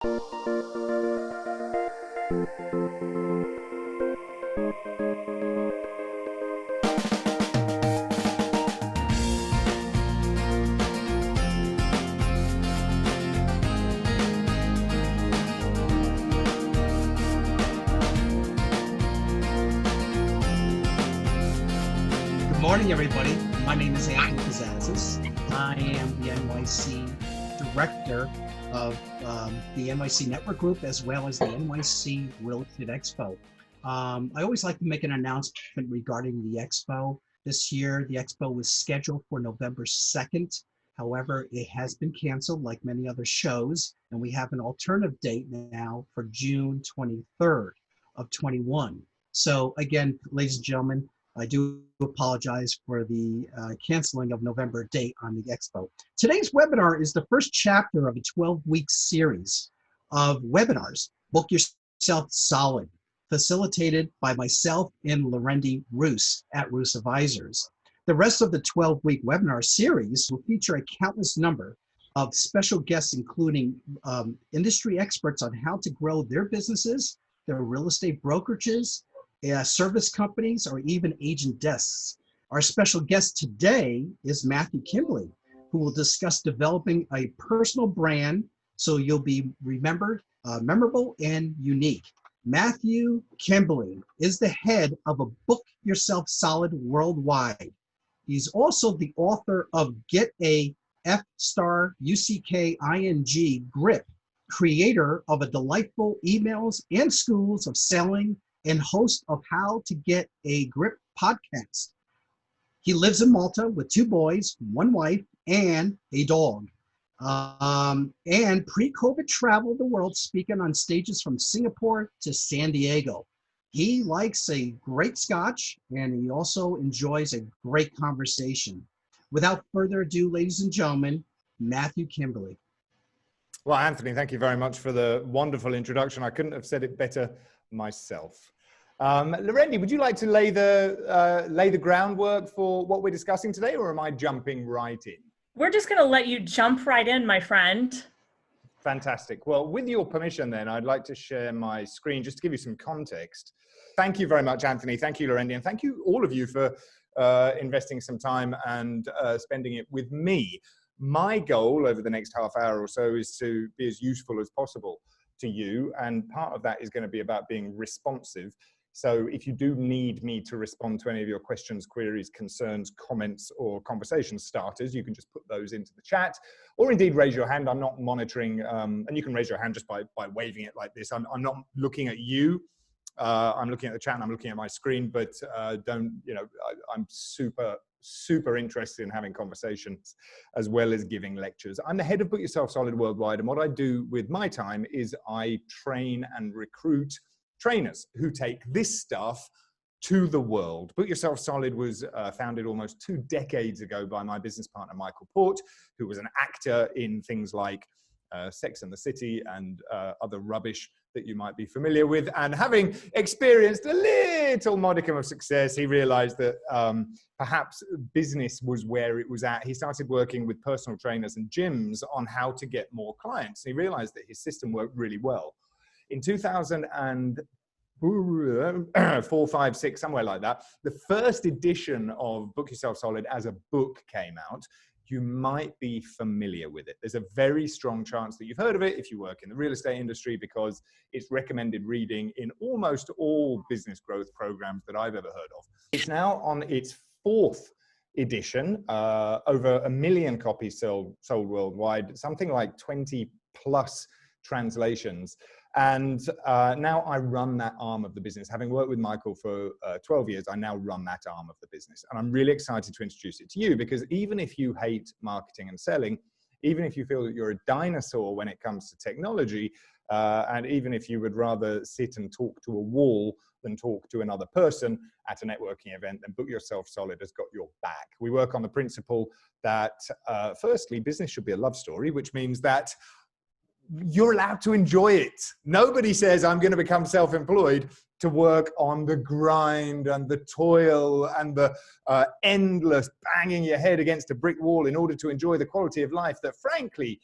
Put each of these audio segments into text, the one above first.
Good morning, everybody. My name is Anthony Kazazis. I am the NYC director of the NYC Network Group, as well as the NYC Real Estate Expo. I always like to make an announcement regarding the Expo. This year, the Expo was scheduled for November 2nd. However, it has been canceled like many other shows, and we have an alternative date now for June 23rd of 21. So again, ladies and gentlemen, I do apologize for the canceling of November date on the Expo. Today's webinar is the first chapter of a 12-week series of webinars, Book Yourself Solid, facilitated by myself and Lorendi Roos at Roos Advisors. The rest of the 12-week webinar series will feature a countless number of special guests, including industry experts on how to grow their businesses, their real estate brokerages, service companies, or even agent desks. Our special guest today is Matthew Kimberly, who will discuss developing a personal brand so you'll be remembered, memorable, and unique. Matthew Kimberly is the head of a Book Yourself Solid Worldwide. He's also the author of Get a F*UCKING Grip, creator of a delightful emails and schools of selling, and host of How to Get a Grip podcast. He lives in Malta with 2 boys, 1 wife, and a dog. And pre-COVID traveled the world speaking on stages from Singapore to San Diego. He likes a great scotch, and he also enjoys a great conversation. Without further ado, ladies and gentlemen, Matthew Kimberly. Well, Anthony, thank you very much for the wonderful introduction. I couldn't have said it better myself. Lorendi, would you like to lay the groundwork for what we're discussing today, or am I jumping right in? We're just going to let you jump right in, my friend. Fantastic. Well, with your permission then, I'd like to share my screen just to give you some context. Thank you very much, Anthony. Thank you, Lorendi. And thank you, all of you, for investing some time and spending it with me. My goal over the next half hour or so is to be as useful as possible to you. And part of that is going to be about being responsive. So if you do need me to respond to any of your questions, queries, concerns, comments, or conversation starters, you can just put those into the chat, or indeed raise your hand. I'm not monitoring, and you can raise your hand just by waving it like this. I'm not looking at you. I'm looking at the chat and I'm looking at my screen, but I'm super interested in having conversations as well as giving lectures. I'm the head of Book Yourself Solid Worldwide, and what I do with my time is I train and recruit trainers who take this stuff to the world. Book Yourself Solid was founded almost 2 decades ago by my business partner, Michael Port, who was an actor in things like Sex and the City and other rubbish that you might be familiar with. And having experienced a little modicum of success, he realized that perhaps business was where it was at. He started working with personal trainers and gyms on how to get more clients. He realized that his system worked really well. In 2004, 5, 6, somewhere like that, the first edition of Book Yourself Solid as a book came out. You might be familiar with it. There's a very strong chance that you've heard of it if you work in the real estate industry, because it's recommended reading in almost all business growth programs that I've ever heard of. It's now on its 4th edition, over 1 million copies sold worldwide, something like 20 plus translations. And now I run that arm of the business. Having worked with Michael for 12 years, I now run that arm of the business. And I'm really excited to introduce it to you, because even if you hate marketing and selling, even if you feel that you're a dinosaur when it comes to technology, and even if you would rather sit and talk to a wall than talk to another person at a networking event, then Book Yourself Solid has got your back. We work on the principle that, firstly, business should be a love story, which means that you're allowed to enjoy it. Nobody says, I'm going to become self-employed to work on the grind and the toil and the endless banging your head against a brick wall in order to enjoy the quality of life that, frankly,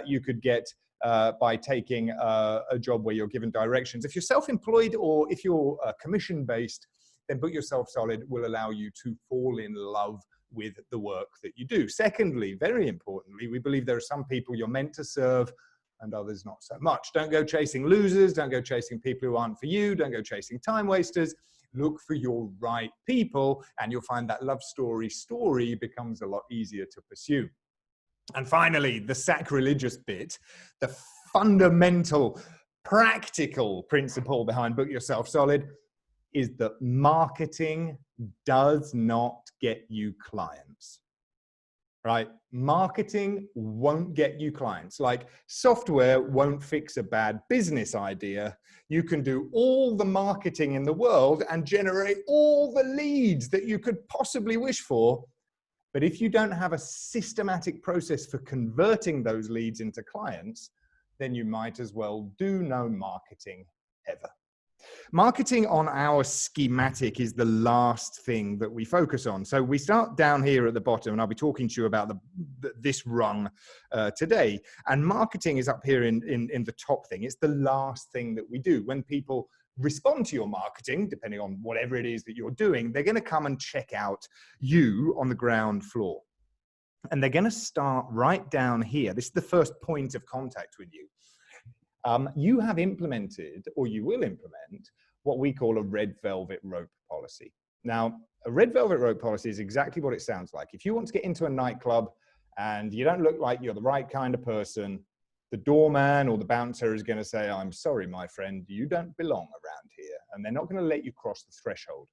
you could get by taking a job where you're given directions. If you're self-employed or if you're commission-based, then Book Yourself Solid will allow you to fall in love with the work that you do. Secondly, very importantly, we believe there are some people you're meant to serve and others not so much. Don't go chasing losers. Don't go chasing people who aren't for you. Don't go chasing time wasters. Look for your right people, and you'll find that love story becomes a lot easier to pursue. And finally, the sacrilegious bit, the fundamental, practical principle behind Book Yourself Solid is that marketing does not get you clients, right? Marketing won't get you clients. Like software won't fix a bad business idea. You can do all the marketing in the world and generate all the leads that you could possibly wish for. But if you don't have a systematic process for converting those leads into clients, then you might as well do no marketing ever. Marketing on our schematic is the last thing that we focus on. So we start down here at the bottom, and I'll be talking to you about this rung today. And marketing is up here in the top thing. It's the last thing that we do. When people respond to your marketing, depending on whatever it is that you're doing, they're going to come and check out you on the ground floor. And they're going to start right down here. This is the first point of contact with you. You have implemented, or you will implement, what we call a red velvet rope policy. Now, a red velvet rope policy is exactly what it sounds like. If you want to get into a nightclub and you don't look like you're the right kind of person, the doorman or the bouncer is going to say, "I'm sorry, my friend, you don't belong around here." And they're not going to let you cross the threshold.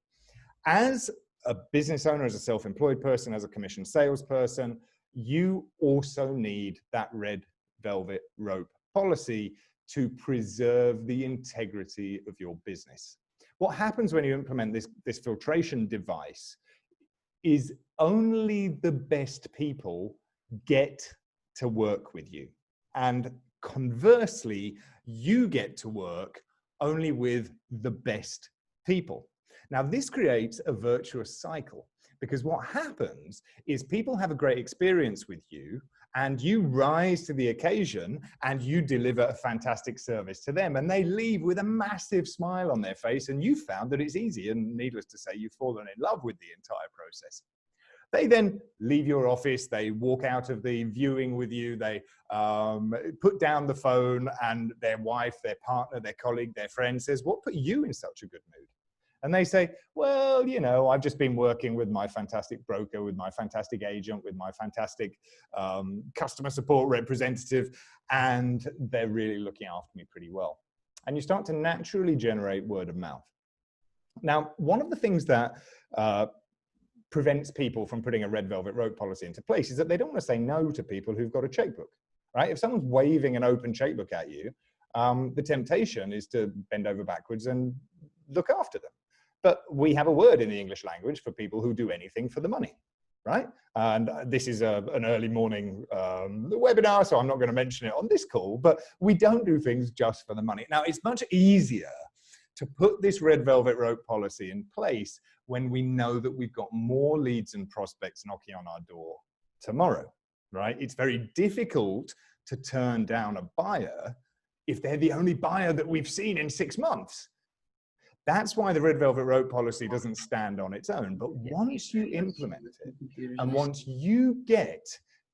As a business owner, as a self-employed person, as a commission salesperson, you also need that red velvet rope policy to preserve the integrity of your business. What happens when you implement this filtration device is only the best people get to work with you. And conversely, you get to work only with the best people. Now, this creates a virtuous cycle, because what happens is people have a great experience with you, and you rise to the occasion and you deliver a fantastic service to them, and they leave with a massive smile on their face, and you found that it's easy, and needless to say, you've fallen in love with the entire process. They then leave your office, they walk out of the viewing with you, they put down the phone, and their wife, their partner, their colleague, their friend says, "What put you in such a good mood?" And they say, "Well, you know, I've just been working with my fantastic broker, with my fantastic agent, with my fantastic customer support representative, and they're really looking after me pretty well." And you start to naturally generate word of mouth. Now, one of the things that prevents people from putting a red velvet rope policy into place is that they don't want to say no to people who've got a checkbook, right? If someone's waving an open checkbook at you, the temptation is to bend over backwards and look after them. But we have a word in the English language for people who do anything for the money, right? And this is an early morning webinar, so I'm not going to mention it on this call, but we don't do things just for the money. Now, it's much easier to put this red velvet rope policy in place when we know that we've got more leads and prospects knocking on our door tomorrow, right? It's very difficult to turn down a buyer if they're the only buyer that we've seen in 6 months. That's why the red velvet rope policy doesn't stand on its own. But once you implement it, and once you get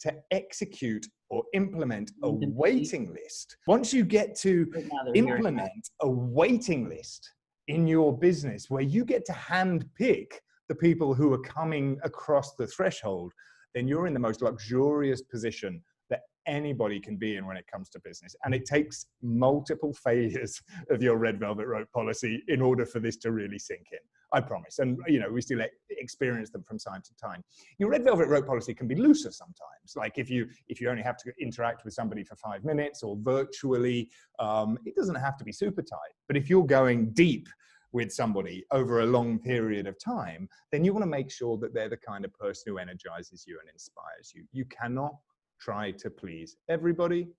to execute or implement a waiting list, once you get to implement a waiting list in your business where you get to hand pick the people who are coming across the threshold, then you're in the most luxurious position that anybody can be in when it comes to business. And it takes multiple failures of your red velvet rope policy in order for this to really sink in, I promise. And you know, we still experience them from time to time. Your red velvet rope policy can be looser sometimes. Like if you only have to interact with somebody for 5 minutes or virtually, it doesn't have to be super tight. But if you're going deep with somebody over a long period of time, then you want to make sure that they're the kind of person who energizes you and inspires you. You cannot try to please everybody,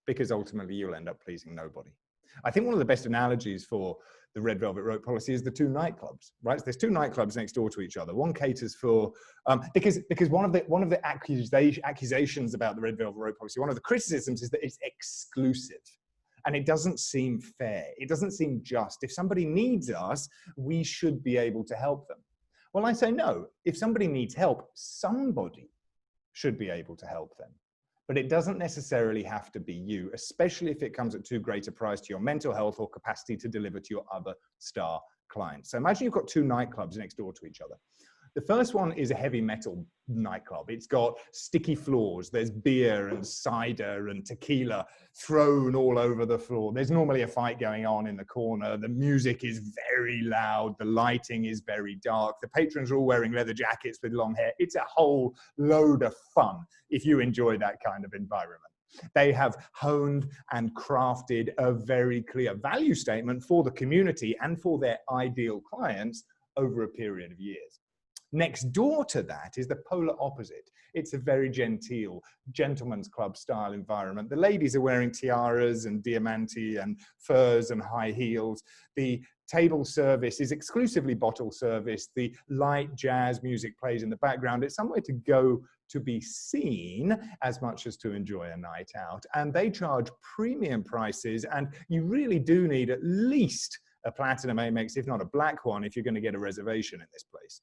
because ultimately you'll end up pleasing nobody. I think one of the best analogies for the Red Velvet Rope policy is the two nightclubs, right? So there's two nightclubs next door to each other. One caters for, because one of the accusations about the Red Velvet Rope policy, one of the criticisms is that it's exclusive. And it doesn't seem fair. It doesn't seem just. If somebody needs us, we should be able to help them. Well, I say no. If somebody needs help, somebody should be able to help them. But it doesn't necessarily have to be you, especially if it comes at too great a price to your mental health or capacity to deliver to your other star clients. So imagine you've got two nightclubs next door to each other. The first one is a heavy metal nightclub. It's got sticky floors. There's beer and cider and tequila thrown all over the floor. There's normally a fight going on in the corner. The music is very loud. The lighting is very dark. The patrons are all wearing leather jackets with long hair. It's a whole load of fun if you enjoy that kind of environment. They have honed and crafted a very clear value statement for the community and for their ideal clients over a period of years. Next door to that is the polar opposite. It's a very genteel, gentleman's club style environment. The ladies are wearing tiaras and diamanti and furs and high heels. The table service is exclusively bottle service. The light jazz music plays in the background. It's somewhere to go to be seen as much as to enjoy a night out. And they charge premium prices. And you really do need at least a platinum Amex, if not a black one, if you're going to get a reservation in this place.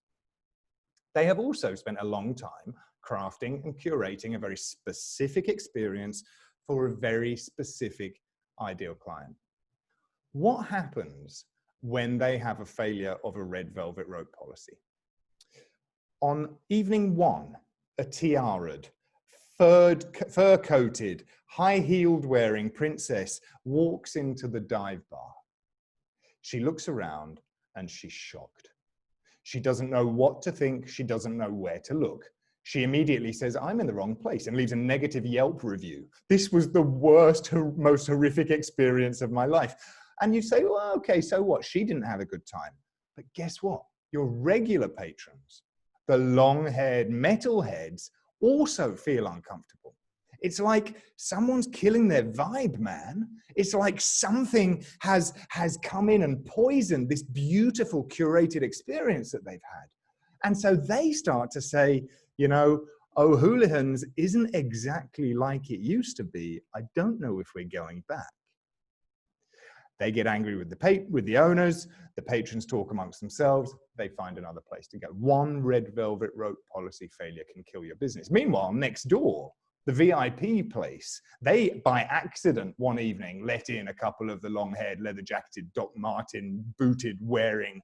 They have also spent a long time crafting and curating a very specific experience for a very specific ideal client. What happens when they have a failure of a Red Velvet Rope policy? On evening one, a tiara'd, fur-coated, high-heeled wearing princess walks into the dive bar. She looks around and she's shocked. She doesn't know what to think. She doesn't know where to look. She immediately says, I'm in the wrong place, and leaves a negative Yelp review. This was the worst, most horrific experience of my life. And you say, well, okay, so what? She didn't have a good time. But guess what? Your regular patrons, the long-haired metalheads, also feel uncomfortable. It's like someone's killing their vibe, man. It's like something has come in and poisoned this beautiful curated experience that they've had. And so they start to say, you know, O'Houlihan's isn't exactly like it used to be. I don't know if we're going back. They get angry with the owners. The patrons talk amongst themselves. They find another place to go. One Red Velvet Rope policy failure can kill your business. Meanwhile, next door, the VIP place, they, by accident, one evening, let in a couple of the long-haired, leather-jacketed, Doc Martin, booted, wearing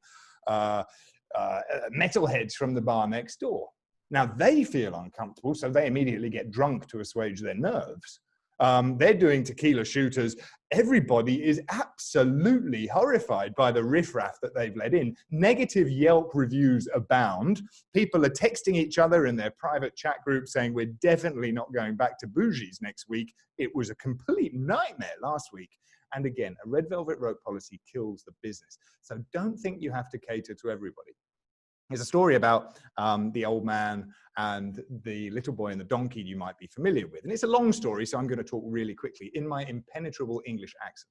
metalheads from the bar next door. Now, they feel uncomfortable, so they immediately get drunk to assuage their nerves. They're doing tequila shooters. Everybody is absolutely horrified by the riffraff that they've let in. Negative Yelp reviews abound. People are texting each other in their private chat group saying, we're definitely not going back to Bougie's next week. It was a complete nightmare last week. And again, a Red Velvet Rope policy kills the business. So don't think you have to cater to everybody. There's a story about the old man and the little boy and the donkey you might be familiar with. And it's a long story, so I'm going to talk really quickly in my impenetrable English accent.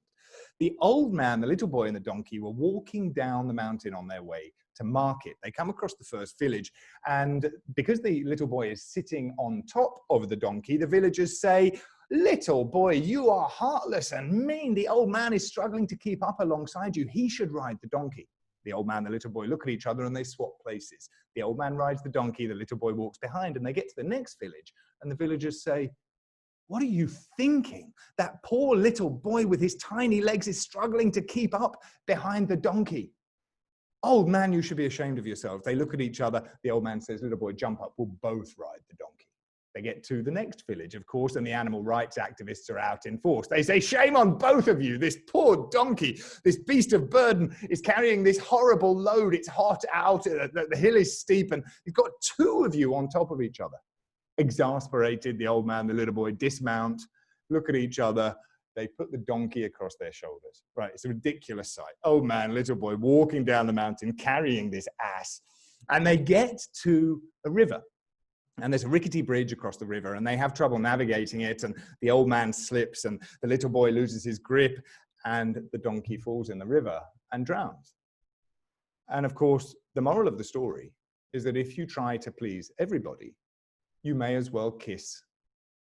The old man, the little boy, and the donkey were walking down the mountain on their way to market. They come across the first village, and because the little boy is sitting on top of the donkey, the villagers say, little boy, you are heartless and mean. The old man is struggling to keep up alongside you. He should ride the donkey. The old man and the little boy look at each other and they swap places. The old man rides the donkey, the little boy walks behind, and they get to the next village. And the villagers say, what are you thinking? That poor little boy with his tiny legs is struggling to keep up behind the donkey. Old man, you should be ashamed of yourself. They look at each other. The old man says, little boy, jump up. We'll both ride the donkey. They get to the next village, of course, and the animal rights activists are out in force. They say, shame on both of you. This poor donkey, this beast of burden is carrying this horrible load. It's hot out. The hill is steep, and you've got two of you on top of each other. Exasperated, the old man, the little boy dismount, look at each other. They put the donkey across their shoulders. Right, it's a ridiculous sight. Old man, little boy walking down the mountain, carrying this ass. And they get to a river. And there's a rickety bridge across the river, and they have trouble navigating it, and the old man slips, and the little boy loses his grip, and the donkey falls in the river and drowns. And of course, the moral of the story is that if you try to please everybody, you may as well kiss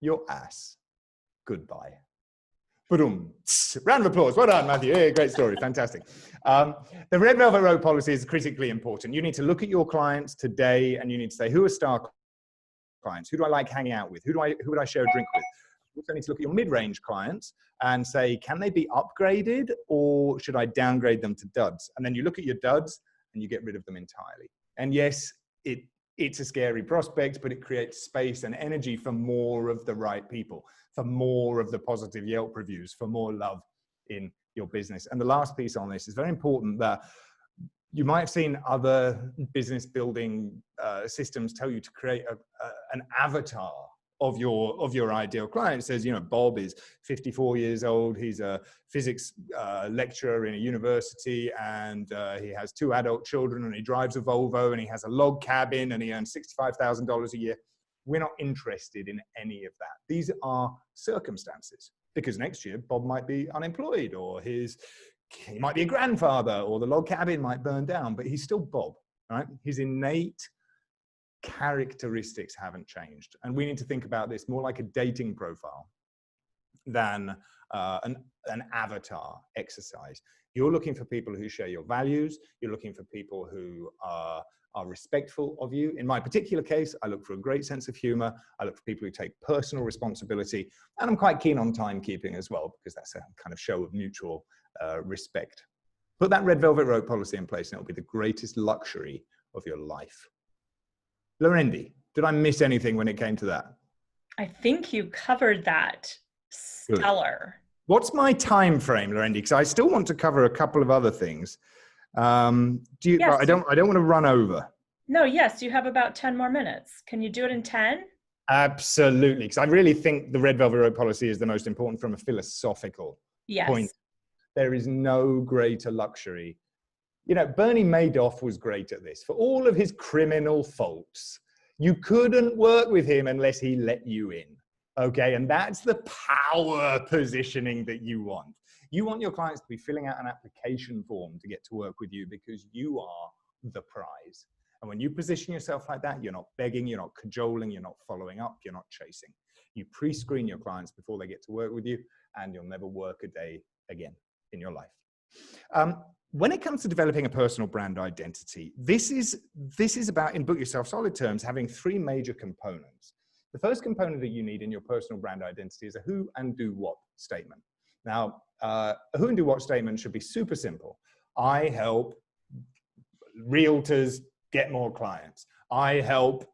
your ass goodbye. Boom. Round of applause. Well done, Matthew. Hey, great story. Fantastic. The Red Velvet Road policy is critically important. You need to look at your clients today and you need to say, who are star clients? Who do I like hanging out with? Who would I share a drink with? You also need to look at your mid-range clients and say, can they be upgraded or should I downgrade them to duds? And then you look at your duds and you get rid of them entirely. And yes, it's a scary prospect, but it creates space and energy for more of the right people, for more of the positive Yelp reviews, for more love in your business. And the last piece on this is very important, that you might have seen other business building systems tell you to create an avatar of your ideal client. It says, you know, Bob is 54 years old. He's a physics lecturer in a university, and he has 2 adult children, and he drives a Volvo, and he has a log cabin, and he earns $65,000 a year. We're not interested in any of that. These are circumstances, because next year Bob might be unemployed, or he might be a grandfather, or the log cabin might burn down, but he's still Bob, right? His innate characteristics haven't changed. And we need to think about this more like a dating profile than an avatar exercise. You're looking for people who share your values. You're looking for people who are respectful of you. In my particular case, I look for a great sense of humor. I look for people who take personal responsibility. And I'm quite keen on timekeeping as well, because that's a kind of show of mutual respect. Put that Red Velvet Road policy in place and it'll be the greatest luxury of your life. Lorendi, did I miss anything when it came to that? I think you covered that. Stellar. Good. What's my time frame, Lorendi? Because I still want to cover a couple of other things. Yes. I don't want to run over. No, yes, you have about 10 more minutes. Can you do it in 10? Absolutely, because I really think the Red Velvet Road policy is the most important from a philosophical point. There is no greater luxury. You know, Bernie Madoff was great at this. For all of his criminal faults, you couldn't work with him unless he let you in. Okay, and that's the power positioning that you want. You want your clients to be filling out an application form to get to work with you because you are the prize. And when you position yourself like that, you're not begging, you're not cajoling, you're not following up, you're not chasing. You pre-screen your clients before they get to work with you, and you'll never work a day again in your life. When it comes to developing a personal brand identity, this is about, in Book Yourself Solid terms, having 3 major components. The first component that you need in your personal brand identity is a who and do what statement. Now, a who and do what statement should be super simple. I help realtors get more clients. I help,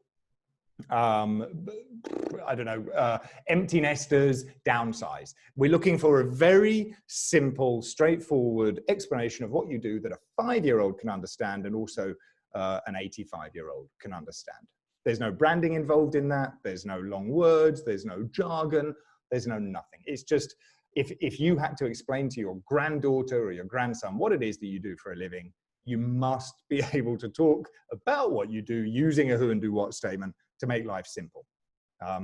empty nesters downsize. We're looking for a very simple, straightforward explanation of what you do that a 5-year-old can understand, and also an 85-year-old can understand. There's no branding involved in that. There's no long words. There's no jargon. There's no nothing. It's just, if you had to explain to your granddaughter or your grandson what it is that you do for a living, you must be able to talk about what you do using a who and do what statement to make life simple.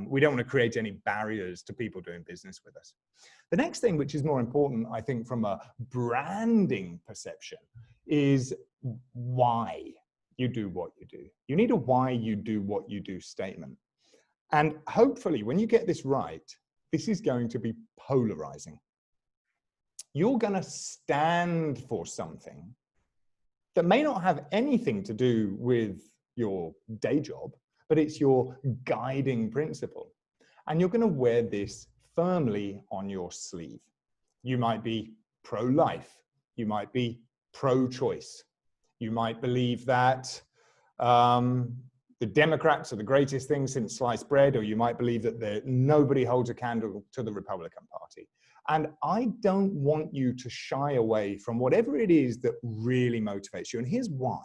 We don't want to create any barriers to people doing business with us. The next thing, which is more important, I think, from a branding perception, is why you do what you do. You need a why you do what you do statement. And hopefully, when you get this right, this is going to be polarizing. You're going to stand for something that may not have anything to do with your day job, but it's your guiding principle. And you're going to wear this firmly on your sleeve. You might be pro-life. You might be pro-choice. You might believe that the Democrats are the greatest thing since sliced bread, or you might believe that nobody holds a candle to the Republican Party. And I don't want you to shy away from whatever it is that really motivates you. And here's why.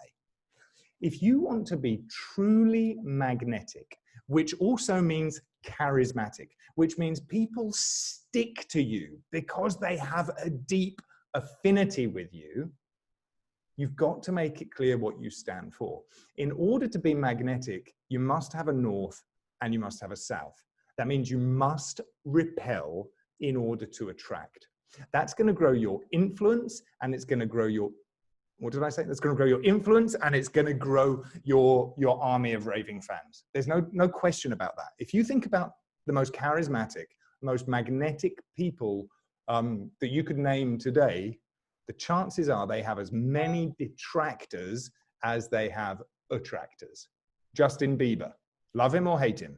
If you want to be truly magnetic, which also means charismatic, which means people stick to you because they have a deep affinity with you, you've got to make it clear what you stand for. In order to be magnetic, you must have a north and you must have a south. That means you must repel in order to attract. That's going to grow your influence, and it's going to grow your, what did I say? That's going to grow your influence, and it's going to grow your army of raving fans. There's no question about that. If you think about the most charismatic, most magnetic people that you could name today, the chances are they have as many detractors as they have attractors. Justin Bieber, love him or hate him?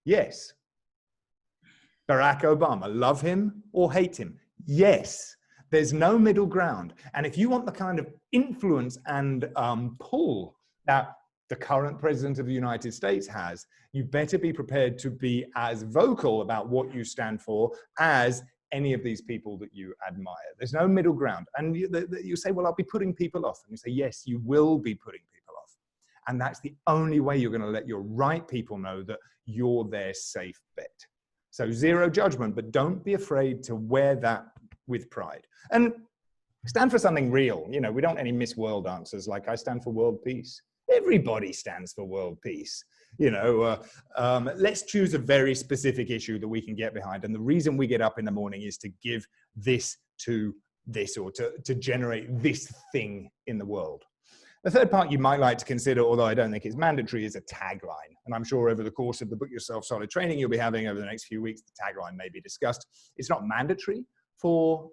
Yes. Barack Obama, love him or hate him? Yes. There's no middle ground. And if you want the kind of influence and pull that the current president of the United States has, you better be prepared to be as vocal about what you stand for as any of these people that you admire. There's no middle ground. And you say, well, I'll be putting people off. And you say, yes, you will be putting people off. And that's the only way you're going to let your right people know that you're their safe bet. So zero judgment, but don't be afraid to wear that with pride. And stand for something real. You know, we don't any Miss World answers like I stand for world peace. Everybody stands for world peace. You know, let's choose a very specific issue that we can get behind. And the reason we get up in the morning is to give this to this, or to generate this thing in the world. The third part you might like to consider, although I don't think it's mandatory, is a tagline. And I'm sure over the course of the Book Yourself Solid training you'll be having over the next few weeks, the tagline may be discussed. It's not mandatory for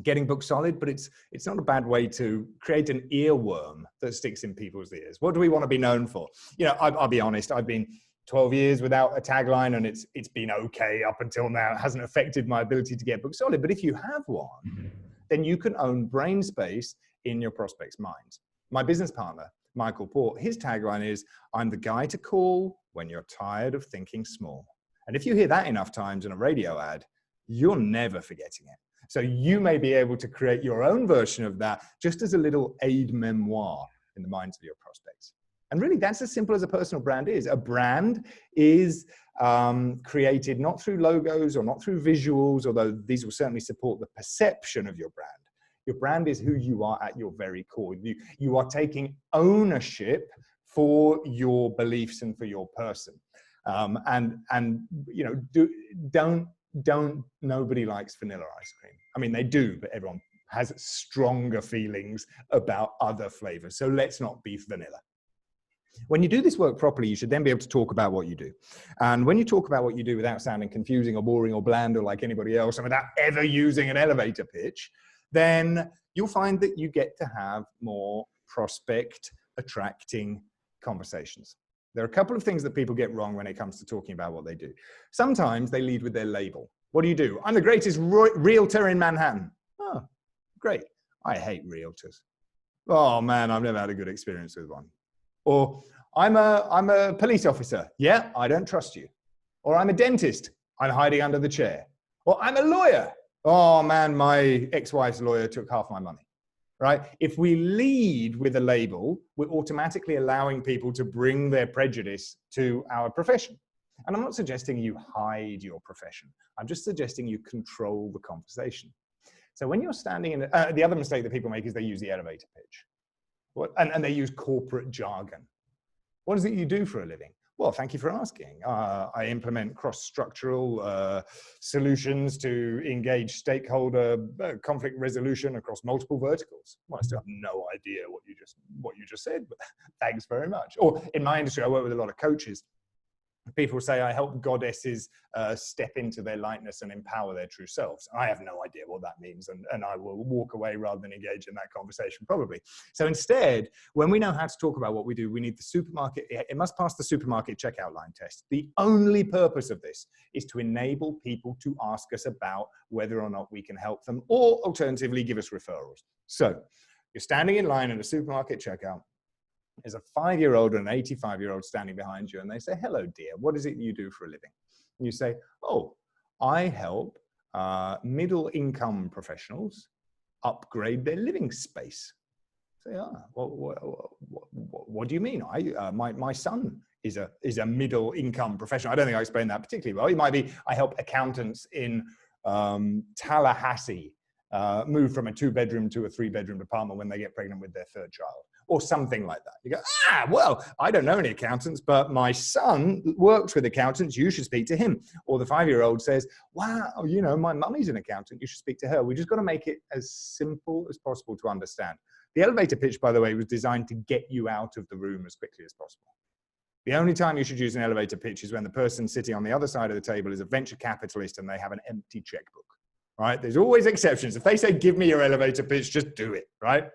getting book solid, but it's not a bad way to create an earworm that sticks in people's ears. What do we want to be known for? You know, I'll be honest, I've been 12 years without a tagline, and it's been okay up until now. It hasn't affected my ability to get book solid. But if you have one, then you can own brain space in your prospects' minds. My business partner, Michael Port, his tagline is, I'm the guy to call when you're tired of thinking small. And if you hear that enough times in a radio ad, you're never forgetting it. So you may be able to create your own version of that just as a little aid memoir in the minds of your prospects. And really, that's as simple as a personal brand is. A brand is created not through logos or not through visuals, although these will certainly support the perception of your brand. Your brand is who you are at your very core. You are taking ownership for your beliefs and for your person. And you know, don't nobody likes vanilla ice cream. I mean, they do, but everyone has stronger feelings about other flavors. So let's not be vanilla. When you do this work properly, you should then be able to talk about what you do. And when you talk about what you do without sounding confusing or boring or bland or like anybody else, and without ever using an elevator pitch, then you'll find that you get to have more prospect attracting conversations. There are a couple of things that people get wrong when it comes to talking about what they do. Sometimes they lead with their label. What do? I'm the greatest realtor in Manhattan. Oh, great. I hate realtors. Oh man, I've never had a good experience with one. Or I'm a police officer. Yeah, I don't trust you. Or I'm a dentist. I'm hiding under the chair. Or I'm a lawyer. Oh man, my ex-wife's lawyer took half my money. Right? If we lead with a label, we're automatically allowing people to bring their prejudice to our profession. And I'm not suggesting you hide your profession. I'm just suggesting you control the conversation. So when you're standing in, the other mistake that people make is they use the elevator pitch. And they use corporate jargon. What is it you do for a living? Well, thank you for asking. I implement cross-structural solutions to engage stakeholder conflict resolution across multiple verticals. Well, I still have no idea what you just said, but thanks very much. Or in my industry, I work with a lot of coaches. People say I help goddesses step into their lightness and empower their true selves. I have no idea what that means, and I will walk away rather than engage in that conversation, probably. So instead, when we know how to talk about what we do, we need the supermarket. It must pass the supermarket checkout line test. The only purpose of this is to enable people to ask us about whether or not we can help them, or alternatively, give us referrals. So you're standing in line at a supermarket checkout. There's a 5-year-old and an 85-year-old standing behind you, and they say, hello, dear, what is it you do for a living? And you say, oh, I help middle-income professionals upgrade their living space. Say, what do you mean? My son is a middle-income professional. I don't think I explained that particularly well. It might be, I help accountants in Tallahassee move from a 2-bedroom to a 3-bedroom apartment when they get pregnant with their 3rd child. or something like that. You go, well, I don't know any accountants, but my son works with accountants. You should speak to him. Or the 5-year-old says, wow, my mummy's an accountant. You should speak to her. We just got to make it as simple as possible to understand. The elevator pitch, by the way, was designed to get you out of the room as quickly as possible. The only time you should use an elevator pitch is when the person sitting on the other side of the table is a venture capitalist and they have an empty checkbook, right? There's always exceptions. If they say, give me your elevator pitch, just do it, right?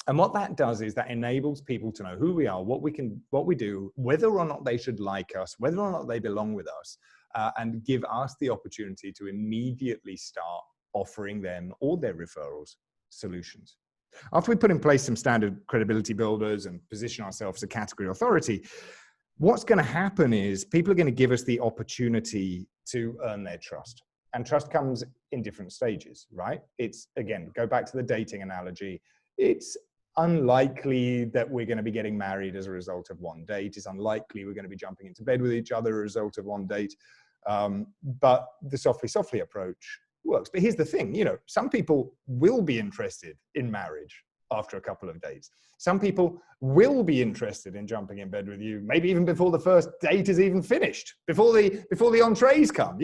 And what that does is that enables people to know who we are, what we do, whether or not they should like us, whether or not they belong with us, and give us the opportunity to immediately start offering them or their referrals solutions. After we put in place some standard credibility builders and position ourselves as a category authority, what's going to happen is people are going to give us the opportunity to earn their trust. And trust comes in different stages, right? It's, again, go back to the dating analogy. It's unlikely that we're going to be getting married as a result of one date. It's unlikely we're going to be jumping into bed with each other as a result of one date. But the softly approach works. But here's the thing, some people will be interested in marriage after a couple of dates. Some people will be interested in jumping in bed with you, maybe even before the first date is even finished, before the entrees come.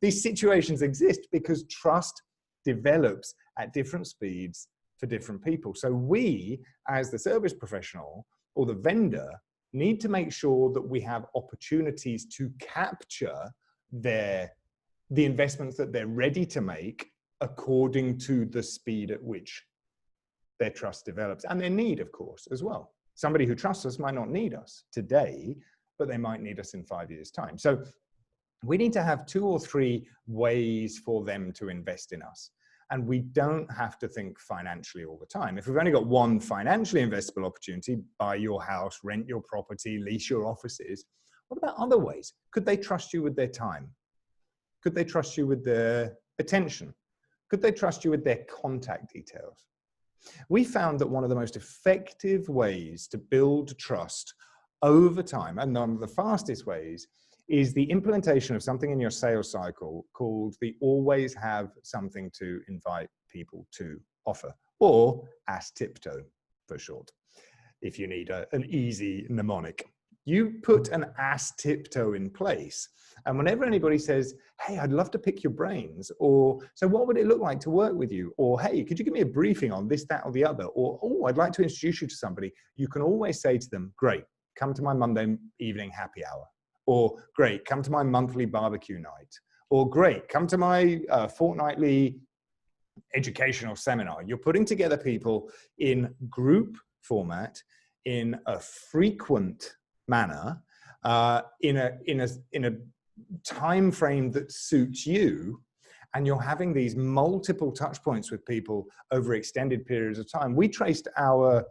These situations exist because trust develops at different speeds for different people. So we, as the service professional or the vendor, need to make sure that we have opportunities to capture the investments that they're ready to make according to the speed at which their trust develops, and their need, of course, as well. Somebody who trusts us might not need us today, but they might need us in 5 years' time. So we need to have 2 or 3 ways for them to invest in us. And we don't have to think financially all the time. If we've only got one financially investable opportunity, buy your house, rent your property, lease your offices, what about other ways? Could they trust you with their time? Could they trust you with their attention? Could they trust you with their contact details? We found that one of the most effective ways to build trust over time, and one of the fastest ways, is the implementation of something in your sales cycle called the always have something to invite people to offer, or ASTIPTO for short, if you need an easy mnemonic. You put an ASTIPTO in place, and whenever anybody says, hey, I'd love to pick your brains, or so what would it look like to work with you? Or, hey, could you give me a briefing on this, that, or the other? Or, oh, I'd like to introduce you to somebody. You can always say to them, great, come to my Monday evening happy hour. Or, great, come to my monthly barbecue night. Or, great, come to my fortnightly educational seminar. You're putting together people in group format, in a frequent manner, in a time frame that suits you, and you're having these multiple touch points with people over extended periods of time. We traced our,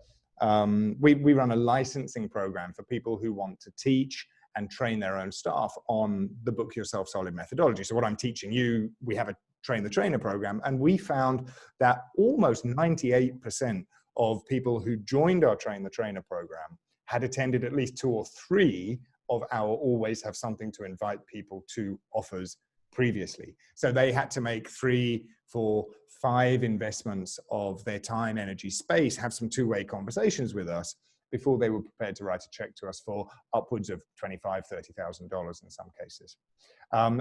we run a licensing program for people who want to teach and train their own staff on the Book Yourself Solid methodology. So what I'm teaching you, we have a Train the Trainer program, and we found that almost 98% of people who joined our Train the Trainer program had attended at least 2 or 3 of our always have something to invite people to offers previously. So they had to make 3, 4, 5 investments of their time, energy, space, have some 2-way conversations with us before they were prepared to write a check to us for upwards of $25,000, $30,000 in some cases.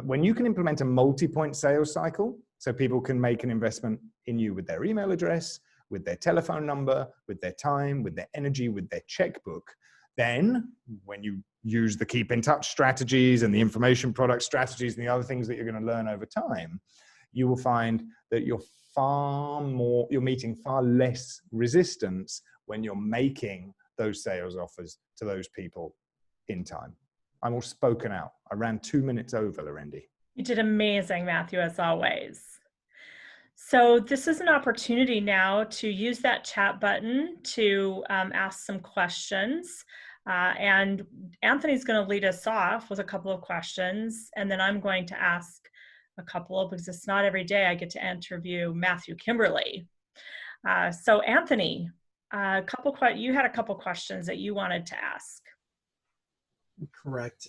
When you can implement a multi-point sales cycle, so people can make an investment in you with their email address, with their telephone number, with their time, with their energy, with their checkbook, then when you use the keep in touch strategies and the information product strategies and the other things that you're going to learn over time, you will find that you're meeting far less resistance when you're making those sales offers to those people in time. I'm all spoken out. I ran 2 minutes over, Lorendi. You did amazing, Matthew, as always. So this is an opportunity now to use that chat button to ask some questions. And Anthony's going to lead us off with a couple of questions, and then I'm going to ask a couple, because it's not every day I get to interview Matthew Kimberly. So Anthony, you had a couple questions that you wanted to ask. Correct.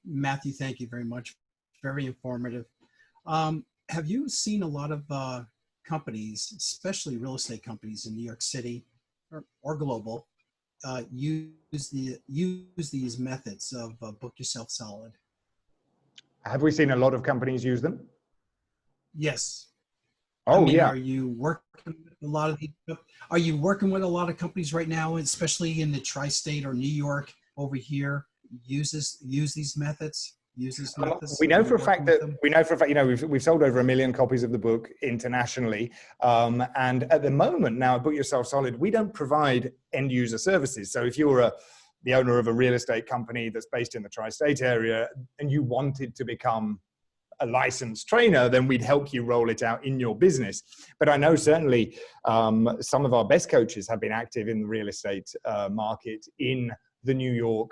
Matthew, thank you very much. Very informative. Have you seen a lot of companies, especially real estate companies in New York City, or global use these methods of book yourself solid? Have we seen a lot of companies use them? Yes. I Oh, mean, yeah. are you working with a lot of are you working with a lot of companies right now, especially in the tri-state or New York over here, use these methods? We know Are you for a working fact with that them? we've sold over 1 million copies of the book internationally, and at the moment now at Book Yourself Solid, we don't provide end user services. So if you're the owner of a real estate company that's based in the tri-state area and you wanted to become a licensed trainer, then we'd help you roll it out in your business. But I know certainly some of our best coaches have been active in the real estate market in the New York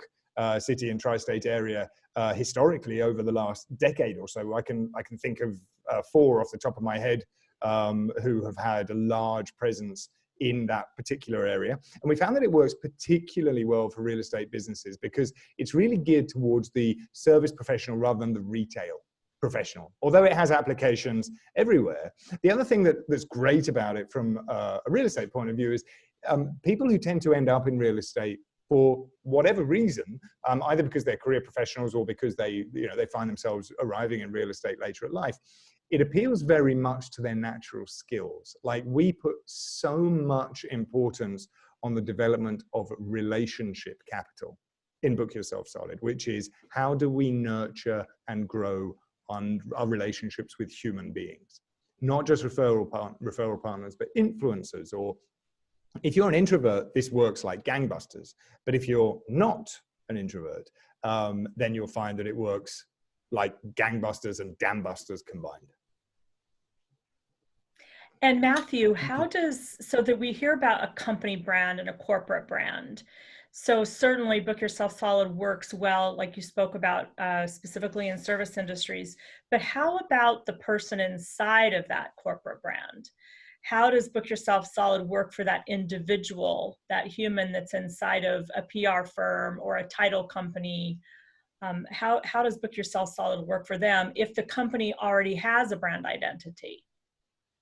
City and tri-state area historically over the last decade or so. I can think of 4 off the top of my head who have had a large presence in that particular area. And we found that it works particularly well for real estate businesses because it's really geared towards the service professional rather than the retail professional, although it has applications everywhere. The other thing that's great about it from a real estate point of view is people who tend to end up in real estate for whatever reason, either because they're career professionals or because they find themselves arriving in real estate later in life, it appeals very much to their natural skills. Like, we put so much importance on the development of relationship capital in Book Yourself Solid, which is how do we nurture and grow on our relationships with human beings, not just referral partners, but influencers. Or if you're an introvert, this works like gangbusters. But if you're not an introvert, then you'll find that it works like gangbusters and dambusters combined. And Matthew, so that we hear about a company brand and a corporate brand. So certainly Book Yourself Solid works well, like you spoke about, specifically in service industries, but how about the person inside of that corporate brand? How does Book Yourself Solid work for that individual, that human that's inside of a PR firm or a title company? How does Book Yourself Solid work for them if the company already has a brand identity?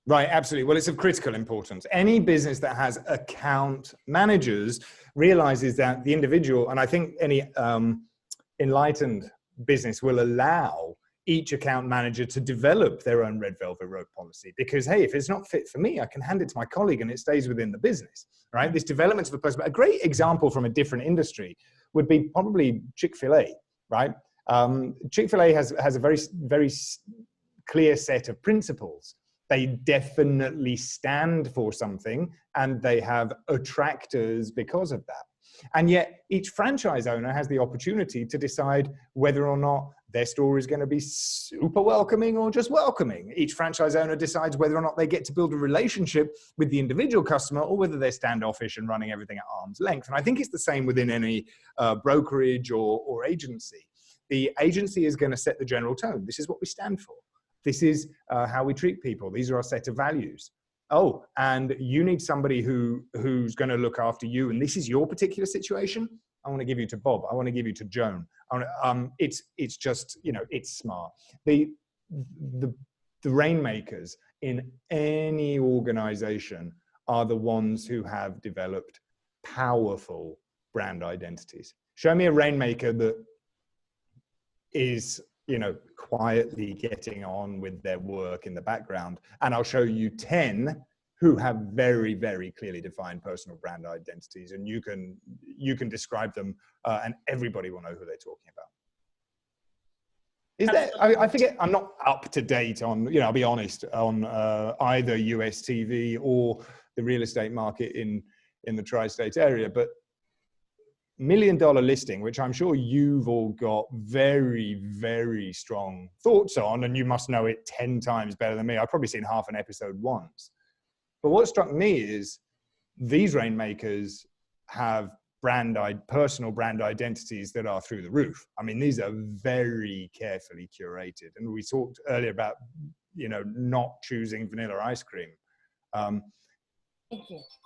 Right, absolutely. Well, it's of critical importance. Any business that has account managers realizes that the individual, and I think any enlightened business will allow each account manager to develop their own red velvet rope policy, because hey, if it's not fit for me, I can hand it to my colleague and it stays within the business, right? This development of a person. A great example from a different industry would be probably Chick-fil-A, right? Chick-fil-A has a very, very clear set of principles. They definitely stand for something and they have attractors because of that. And yet each franchise owner has the opportunity to decide whether or not their store is going to be super welcoming or just welcoming. Each franchise owner decides whether or not they get to build a relationship with the individual customer or whether they're standoffish and running everything at arm's length. And I think it's the same within any brokerage or agency. The agency is going to set the general tone. This is what we stand for. This is how we treat people. These are our set of values. Oh, and you need somebody who's going to look after you, and this is your particular situation. I want to give you to Bob. I want to give you to Joan. It's just, it's smart. The rainmakers in any organization are the ones who have developed powerful brand identities. Show me a rainmaker that is quietly getting on with their work in the background, and I'll show you 10 who have very, very clearly defined personal brand identities, and you can describe them, and everybody will know who they're talking about. Is there? I forget. I'm not up to date on. I'll be honest, on either US TV or the real estate market in the tri-state area, but $1 million listing, which I'm sure you've all got very, very strong thoughts on, and you must know it 10 times better than me. I've probably seen half an episode once. But what struck me is these rainmakers have personal brand identities that are through the roof. I mean, these are very carefully curated. And we talked earlier about, not choosing vanilla ice cream.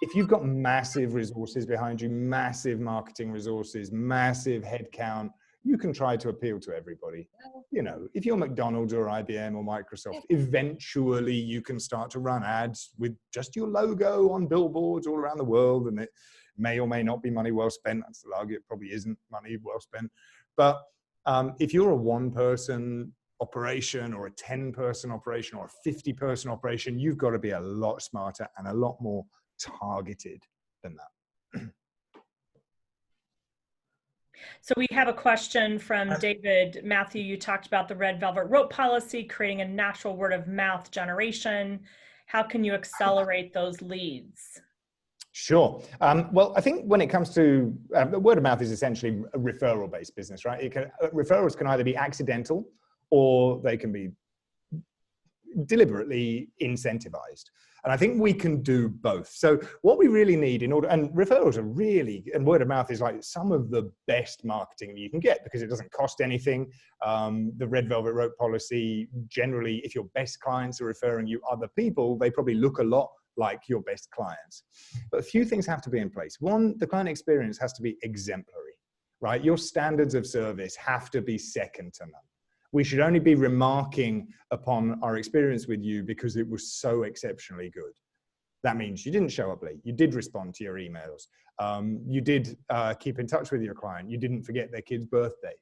If you've got massive resources behind you, massive marketing resources, massive headcount, you can try to appeal to everybody. You know, if you're McDonald's or IBM or Microsoft, eventually you can start to run ads with just your logo on billboards all around the world, and it may or may not be money well spent. I'd still argue it probably isn't money well spent. But if you're a one-person operation or a 10-person operation or a 50-person operation, you've got to be a lot smarter and a lot more targeted than that. So we have a question from David. Matthew, you talked about the red velvet rope policy, creating a natural word of mouth generation. How can you accelerate those leads? Sure. Well, I think when it comes to word of mouth is essentially a referral-based business, right? Referrals can either be accidental or they can be deliberately incentivized. And I think we can do both. So what we really need in order, and referrals are really, and word of mouth is like some of the best marketing you can get because it doesn't cost anything. The red velvet rope policy, generally, if your best clients are referring you other people, they probably look a lot like your best clients. But a few things have to be in place. One, the client experience has to be exemplary, right? Your standards of service have to be second to none. We should only be remarking upon our experience with you because it was so exceptionally good. That means you didn't show up late. You did respond to your emails. You did keep in touch with your client. You didn't forget their kid's birthday.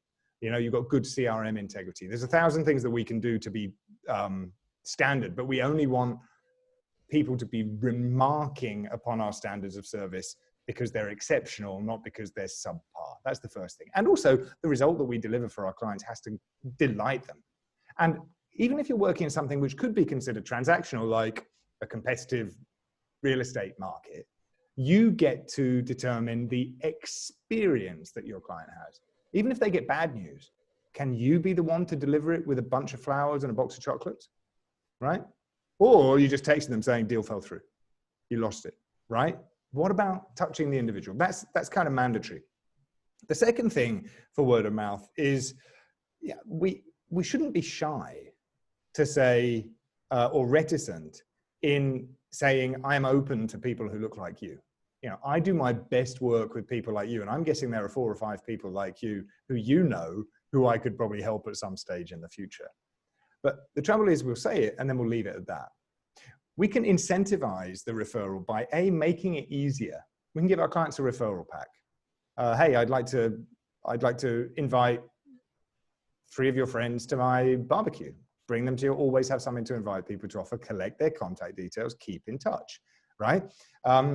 You know, you've got good CRM integrity. There's 1,000 things that we can do to be standard, but we only want people to be remarking upon our standards of service because they're exceptional, not because they're subpar. That's the first thing. And also the result that we deliver for our clients has to delight them. And even if you're working in something which could be considered transactional, like a competitive real estate market, you get to determine the experience that your client has. Even if they get bad news, can you be the one to deliver it with a bunch of flowers and a box of chocolates, right? Or you just texting them saying deal fell through, you lost it, right? What about touching the individual? That's kind of mandatory. The second thing for word of mouth is, yeah, we shouldn't be shy to say or reticent in saying I'm open to people who look like you. You know, I do my best work with people like you, and I'm guessing there are 4 or 5 people like you who I could probably help at some stage in the future. But the trouble is we'll say it and then we'll leave it at that. We can incentivize the referral by making it easier. We can give our clients a referral pack. Hey, I'd like to invite 3 of your friends to my barbecue. Bring them to you. Always have something to invite people to offer. Collect their contact details. Keep in touch, right?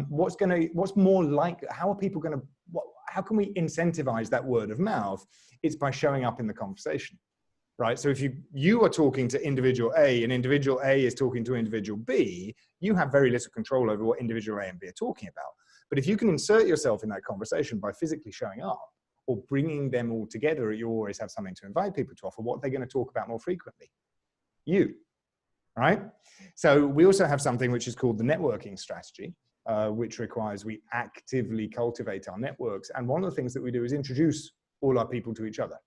What's more like? How are people going to? How can we incentivize that word of mouth? It's by showing up in the conversation. Right. So if you are talking to individual A and individual A is talking to individual B, you have very little control over what individual A and B are talking about. But if you can insert yourself in that conversation by physically showing up or bringing them all together, you always have something to invite people to offer. What they're going to talk about more frequently? You. Right. So we also have something which is called the networking strategy, which requires we actively cultivate our networks. And one of the things that we do is introduce all our people to each other.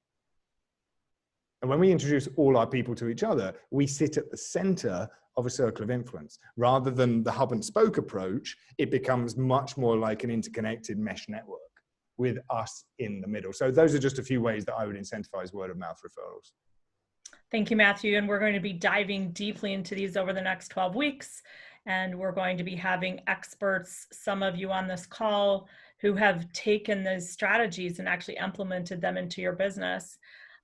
And when we introduce all our people to each other, we sit at the center of a circle of influence. Rather than the hub and spoke approach, it becomes much more like an interconnected mesh network with us in the middle. So those are just a few ways that I would incentivize word of mouth referrals. Thank you, Matthew. And we're going to be diving deeply into these over the next 12 weeks. And we're going to be having experts, some of you on this call, who have taken those strategies and actually implemented them into your business.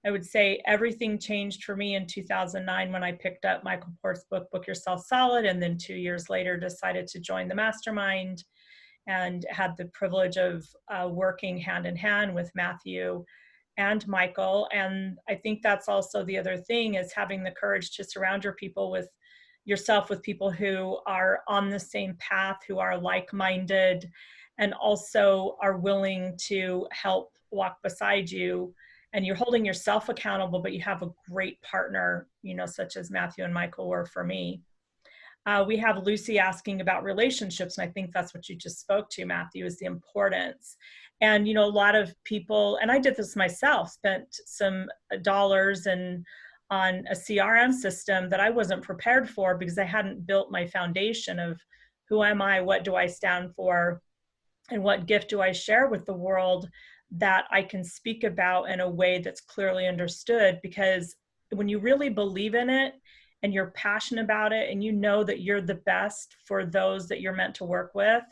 I would say everything changed for me in 2009 when I picked up Michael Port's book, Book Yourself Solid, and then 2 years later decided to join the mastermind and had the privilege of working hand in hand with Matthew and Michael. And I think that's also the other thing, is having the courage to surround yourself with people who are on the same path, who are like-minded, and also are willing to help walk beside you. And you're holding yourself accountable, but you have a great partner, you know, such as Matthew and Michael were for me. We have Lucy asking about relationships. And I think that's what you just spoke to, Matthew, is the importance. And, you know, a lot of people, and I did this myself, spent some dollars on a CRM system that I wasn't prepared for because I hadn't built my foundation of who am I, what do I stand for, and what gift do I share with the world, that I can speak about in a way that's clearly understood, because when you really believe in it and you're passionate about it and you know that you're the best for those that you're meant to work with,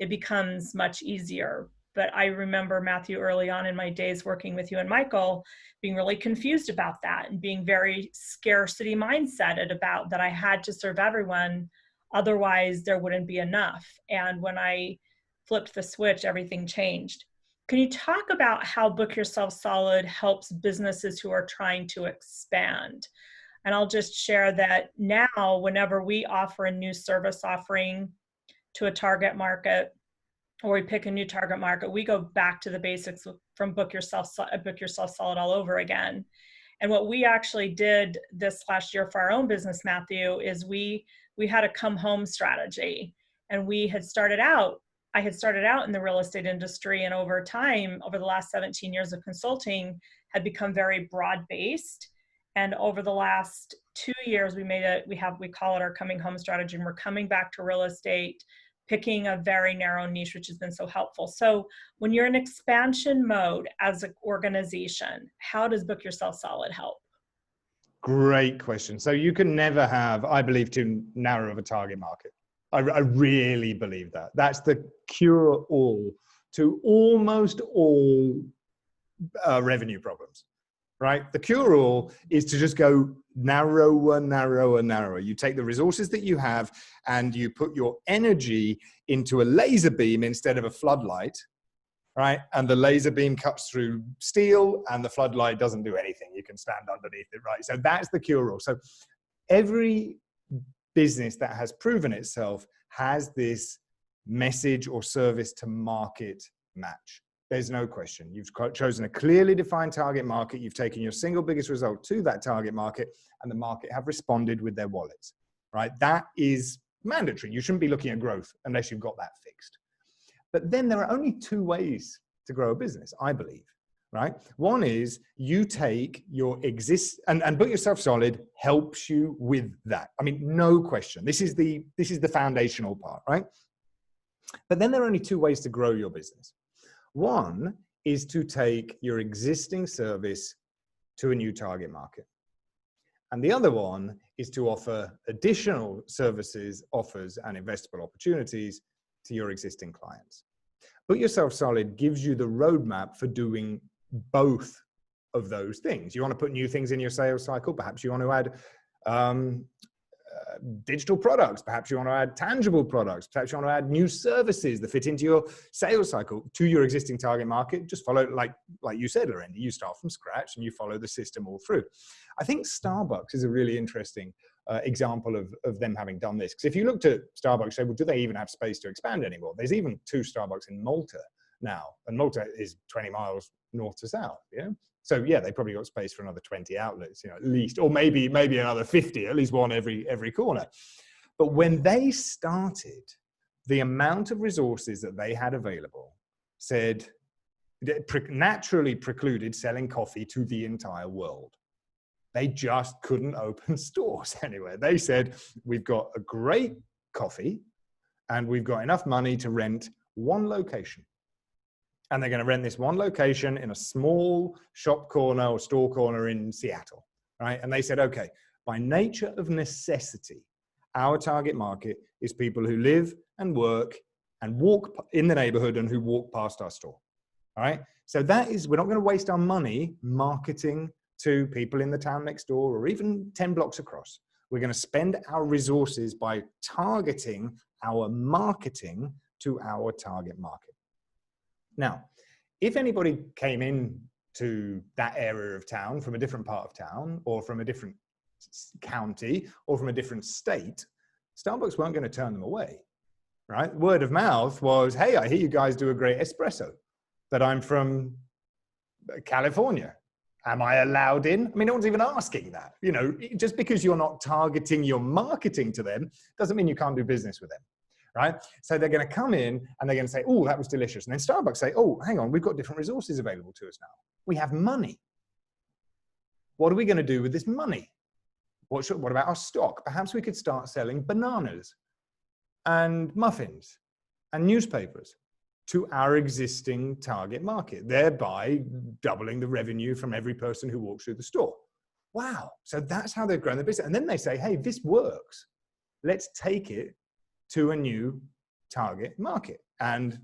it becomes much easier. But I remember, Matthew, early on in my days working with you and Michael, being really confused about that and being very scarcity mindseted about that I had to serve everyone, otherwise there wouldn't be enough. And when I flipped the switch, everything changed. Can you talk about how Book Yourself Solid helps businesses who are trying to expand? And I'll just share that now, whenever we offer a new service offering to a target market, or we pick a new target market, we go back to the basics from Book Yourself Solid all over again. And what we actually did this last year for our own business, Matthew, is we had a come home strategy. And I had started out in the real estate industry, and over time, over the last 17 years of consulting, had become very broad-based. And over the last 2 years, we call it our coming home strategy, and we're coming back to real estate, picking a very narrow niche, which has been so helpful. So when you're in expansion mode as an organization, how does Book Yourself Solid help? Great question. So you can never have, I believe, too narrow of a target market. I really believe that. That's the cure-all to almost all revenue problems, right? The cure-all is to just go narrower, narrower, narrower. You take the resources that you have and you put your energy into a laser beam instead of a floodlight, right? And the laser beam cuts through steel and the floodlight doesn't do anything. You can stand underneath it, right? So that's the cure-all. So every business that has proven itself has this message or service to market match. There's no question. You've chosen a clearly defined target market. You've taken your single biggest result to that target market, and the market have responded with their wallets, right? That is mandatory. You shouldn't be looking at growth unless you've got that fixed. But then there are only two ways to grow a business, I believe, right? One is you take your and Book Yourself Solid helps you with that. I mean, no question. This is the foundational part, right? But then there are only two ways to grow your business. One is to take your existing service to a new target market. And the other one is to offer additional services, offers, and investable opportunities to your existing clients. Book Yourself Solid gives you the roadmap for doing both of those things. You want to put new things in your sales cycle. Perhaps you want to add digital products. Perhaps you want to add tangible products. Perhaps you want to add new services that fit into your sales cycle to your existing target market. Just follow, like you said, Lorinda, you start from scratch and you follow the system all through. I think Starbucks is a really interesting example of them having done this. Because if you looked at Starbucks, say, well, do they even have space to expand anymore? There's even 2 Starbucks in Malta now, and Malta is 20 miles north to south. Yeah. So yeah, they probably got space for another 20 outlets, you know, at least, or maybe another 50, at least one every corner. But when they started, the amount of resources that they had available naturally precluded selling coffee to the entire world. They just couldn't open stores anywhere. They said, we've got a great coffee and we've got enough money to rent one location. And they're going to rent this one location in a small shop corner or store corner in Seattle, right? And they said, okay, by nature of necessity, our target market is people who live and work and walk in the neighborhood and who walk past our store, all right? So that is, we're not going to waste our money marketing to people in the town next door or even 10 blocks across. We're going to spend our resources by targeting our marketing to our target market. Now, if anybody came in to that area of town from a different part of town or from a different county or from a different state, Starbucks weren't going to turn them away, right? Word of mouth was, hey, I hear you guys do a great espresso, but I'm from California. Am I allowed in? I mean, no one's even asking that. You know, just because you're not targeting your marketing to them doesn't mean you can't do business with them. Right? So they're going to come in and they're going to say, oh, that was delicious. And then Starbucks say, oh, hang on, we've got different resources available to us now. We have money. What are we going to do with this money? What about our stock? Perhaps we could start selling bananas and muffins and newspapers to our existing target market, thereby doubling the revenue from every person who walks through the store. Wow. So that's how they've grown their business. And then they say, hey, this works. Let's take it to a new target market. And,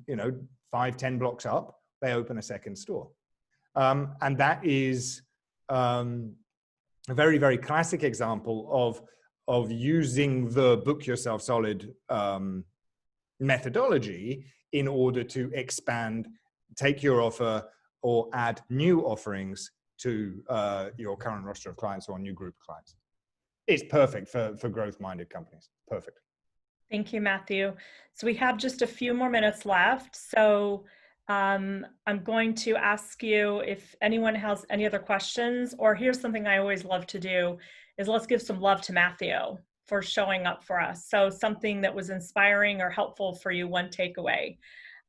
5-10 blocks up, they open a second store. And that is a very, very classic example of using the book yourself solid methodology in order to expand, take your offer or add new offerings to your current roster of clients or a new group of clients. It's perfect for growth-minded companies. Perfect. Thank you, Matthew. So we have just a few more minutes left. So I'm going to ask you if anyone has any other questions, or here's something I always love to do is let's give some love to Matthew for showing up for us. So something that was inspiring or helpful for you, one takeaway.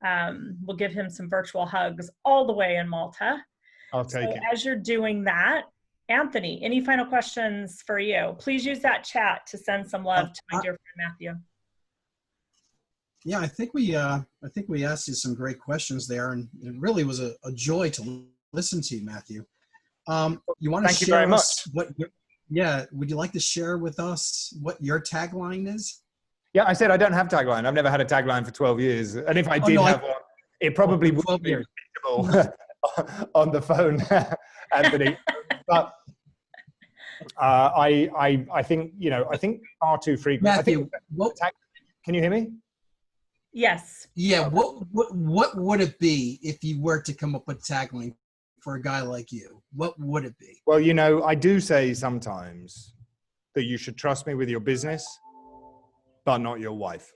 We'll give him some virtual hugs all the way in Malta. I'll take it. As you're doing that, Anthony, any final questions for you? Please use that chat to send some love to my dear friend Matthew. Yeah, I think we asked you some great questions there, and it really was a joy to listen to you, Matthew. You want to share with us would you like to share with us what your tagline is? Yeah, I said I don't have tagline. I've never had a tagline for 12 years. And if I did have one, it probably wouldn't be repeatable on the phone, Anthony. But I think, I think far too frequent. Matthew, can you hear me? Yes. Yeah. What would it be if you were to come up with a tagline for a guy like you? What would it be? Well, I do say sometimes that you should trust me with your business, but not your wife.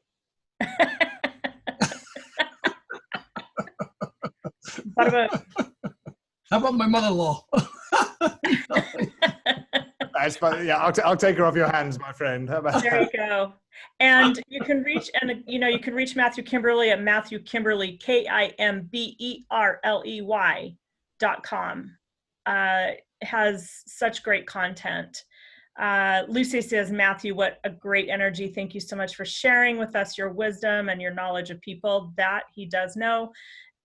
How about my mother-in-law? That's fine. Yeah, I'll take her off your hands, my friend. How about there you go. And you can reach Matthew Kimberley at Matthew Kimberly, KIMBERLEY.com. Has such great content. Lucy says, Matthew, what a great energy. Thank you so much for sharing with us your wisdom and your knowledge of people. That he does know.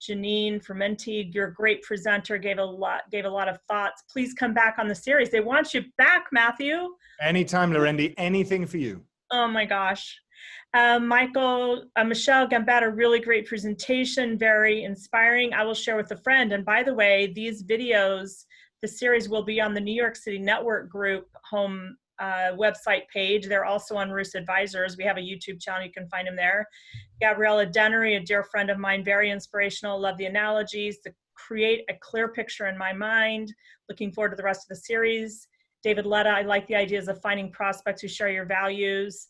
Janine Fermenti, you're a great presenter, gave a lot of thoughts. Please come back on the series. They want you back, Matthew. Anytime, Lorendi, anything for you. Oh my gosh. Michelle Gambetta, really great presentation, very inspiring. I will share with a friend. And by the way, these videos, the series will be on the New York City Network Group home website page. They're also on Roos Advisors. We have a YouTube channel. You can find them there. Gabriella Dennery, a dear friend of mine, very inspirational. Love the analogies to create a clear picture in my mind. Looking forward to the rest of the series. David Letta, I like the ideas of finding prospects who share your values.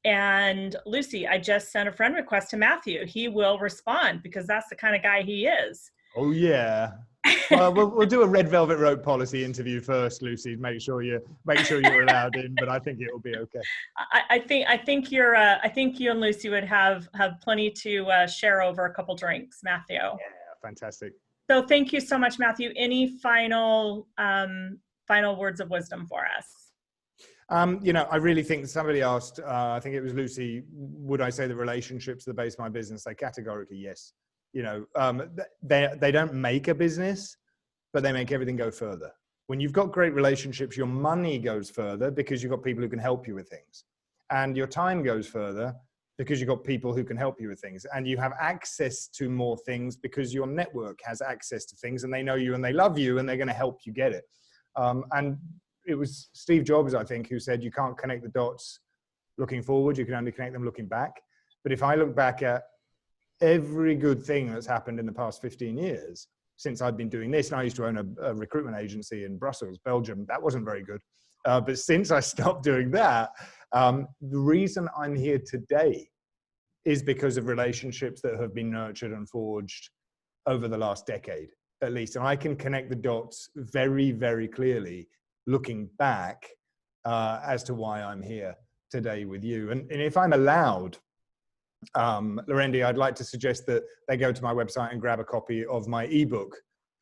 And Lucy, I just sent a friend request to Matthew. He will respond because that's the kind of guy he is. Oh yeah. Well, we'll do a red velvet rope policy interview first, Lucy. Make sure you're allowed in, but I think it will be okay. I think you and Lucy would have plenty to share over a couple drinks, Matthew. Yeah, fantastic. So thank you so much, Matthew. Any final words of wisdom for us? I really think somebody asked, I think it was Lucy, would I say the relationships are the base of my business? I categorically, yes. They don't make a business, but they make everything go further. When you've got great relationships, your money goes further because you've got people who can help you with things. And your time goes further because you've got people who can help you with things. And you have access to more things because your network has access to things and they know you and they love you and they're going to help you get it. And it was Steve Jobs, I think, who said you can't connect the dots looking forward, you can only connect them looking back. But if I look back at every good thing that's happened in the past 15 years since I've been doing this, and I used to own a recruitment agency in Brussels, Belgium, that wasn't very good. But since I stopped doing that, the reason I'm here today is because of relationships that have been nurtured and forged over the last decade, at least. And I can connect the dots very, very clearly looking back as to why I'm here today with you. And if I'm allowed, Lorendi, I'd like to suggest that they go to my website and grab a copy of my ebook,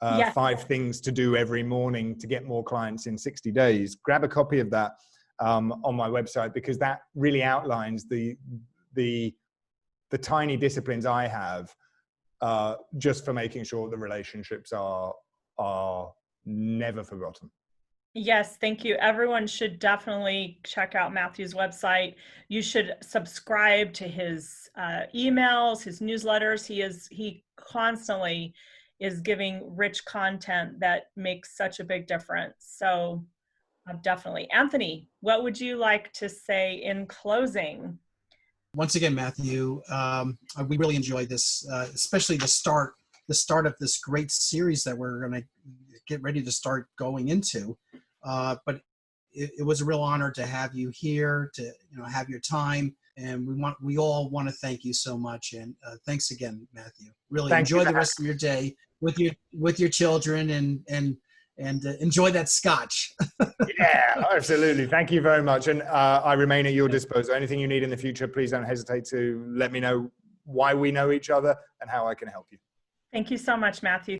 Yes. 5 Things to Do Every Morning to Get More Clients in 60 Days. Grab a copy of that on my website, because that really outlines the tiny disciplines I have just for making sure the relationships are never forgotten. Yes, thank you. Everyone should definitely check out Matthew's website. You should subscribe to his emails, his newsletters. He constantly is giving rich content that makes such a big difference. So definitely. Anthony, what would you like to say in closing? Once again, Matthew, we really enjoyed this, especially the start of this great series that we're going to get ready to start going into. But it was a real honor to have you here, to have your time, and we all want to thank you so much. And thanks again, Matthew. Really enjoy the rest of your day with your children, and enjoy that scotch. Yeah, absolutely. Thank you very much. And I remain at your disposal. Anything you need in the future, please don't hesitate to let me know why we know each other and how I can help you. Thank you so much, Matthew.